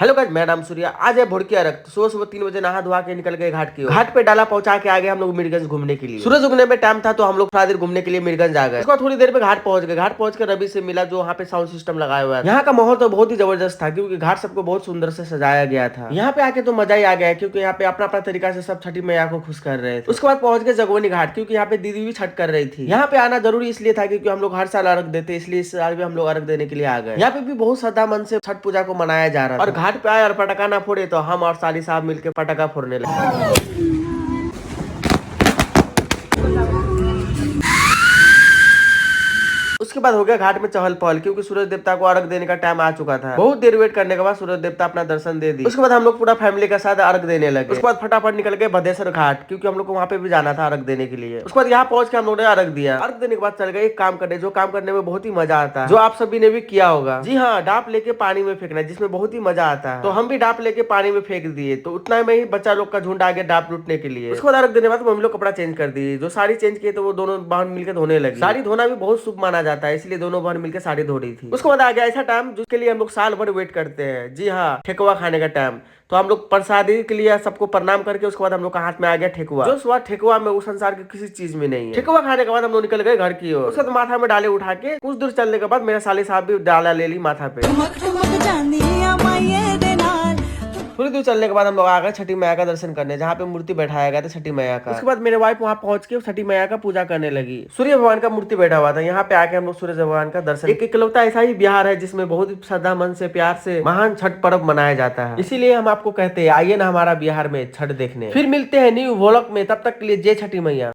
Hello guys, मैं नाम सूर्या। आज है भोर की अरग। सुबह सुबह 3 बजे नहा धोआ के निकल गए घाट की ओर। घाट पे डाला पहुंचा के आगे हम लोग मीरगंज घूमने के लिए। सूरज उगने में टाइम था तो हम लोग थोड़ा देर घूमने के लिए मीरगंज आ गए। उसके बाद थोड़ी देर में घाट पहुंच गए। घाट पहुंच कर रवि से मिला जो वहाँ पे साउंड सिस्टम लगाया हुआ है। यहाँ का माहौल तो बहुत ही जबरदस्त था क्योंकि घाट सबको बहुत सुंदर से सजाया गया था। यहाँ पे आके तो मजा ही आ गया क्योंकि यहाँ पे अपना अपना तरीका से सब छठी मैया को खुश कर रहे थे। उसके बाद पहुंच गए जगवनी घाट क्योंकि यहाँ पे दीदी भी छठ कर रही थी। यहाँ पे आना जरूरी इसलिए था क्योंकि हम लोग हर साल अर्घ देते, इसलिए इस साल भी हम लोग अर्घ देने के लिए आ गए। यहाँ पे भी बहुत श्रद्धा मन से छठ पूजा को मनाया जा रहा था। और घाट पे आए और पटाखा ना फोड़े तो हम और साली साहब मिलके पटाखा फोड़ने लगे। उसके बाद हो गया घाट में चहल पहल क्योंकि सूरज देवता को अर्घ देने का टाइम आ चुका था। बहुत देर वेट करने के बाद सूरज देवता अपना दर्शन दे दी। उसके बाद हम लोग पूरा फैमिली के साथ अर्घ देने लगे। उसके बाद फटाफट निकल गए भदेश्वर घाट क्योंकि हम लोग को वहाँ पे भी जाना था अर्घ देने के लिए। उसके बाद यहाँ पहुंच के हम लोग ने अर्घ दिया। अर्घ देने के बाद चल गए एक काम करने, जो काम करने में बहुत ही मजा आता है, जो आप सभी ने भी किया होगा। जी हाँ, डाप लेके पानी में फेंकना, जिसमें बहुत ही मजा आता है। तो हम भी डाप लेके पानी में फेंक दिए, तो उतना में ही बच्चा लोग का झुंड आ गया डाप लूटने के लिए। उसके बाद अर्घ देने के बाद मम्मी लोग कपड़ा चेंज कर दिए। जो साड़ी चेंज किए तो वो दोनों बहन मिलकर धोने लगी। साड़ी धोना भी बहुत शुभ माना जाता है, इसलिए दोनों बहन मिलकर साड़ी धो रही थी। उसके बाद आ गया ऐसा टाइम जिसके लिए हम लोग साल भर वेट करते हैं। जी हाँ, ठेकुआ खाने का टाइम। तो हम लोग प्रसादी के लिए सबको प्रणाम करके उसके बाद हम लोग का हाथ में आ गया ठेकुआ, जो स्वाद ठेकुआ में उस संसार की किसी चीज में नहीं है। ठेकुआ खाने के बाद हम लोग निकल गए घर की ओर। उसके बाद माथा में डाले उठा के कुछ दूर चलने के बाद मेरा साली साहब भी डाला ले ली माथा पे। थोड़ी दूर चलने के बाद हम लोग आ गए छठी मैया का दर्शन करने, जहाँ पे मूर्ति बैठाया गया था छठी मैया का। उसके बाद मेरे वाइफ वहाँ पहुंच के छठी मैया का पूजा करने लगी। सूर्य भगवान का मूर्ति बैठा हुआ था। यहाँ पे आके हम लोग सूर्य भगवान का दर्शन। एक इकलौता ऐसा ही बिहार है जिसमें बहुत ही श्रद्धा मन से प्यार से महान छठ पर्व मनाया जाता है। इसीलिए हम आपको कहते हैं आइए ना हमारा बिहार में छठ देखने। फिर मिलते हैं न्यू व्लॉग में, तब तक के लिए जय छठी मैया।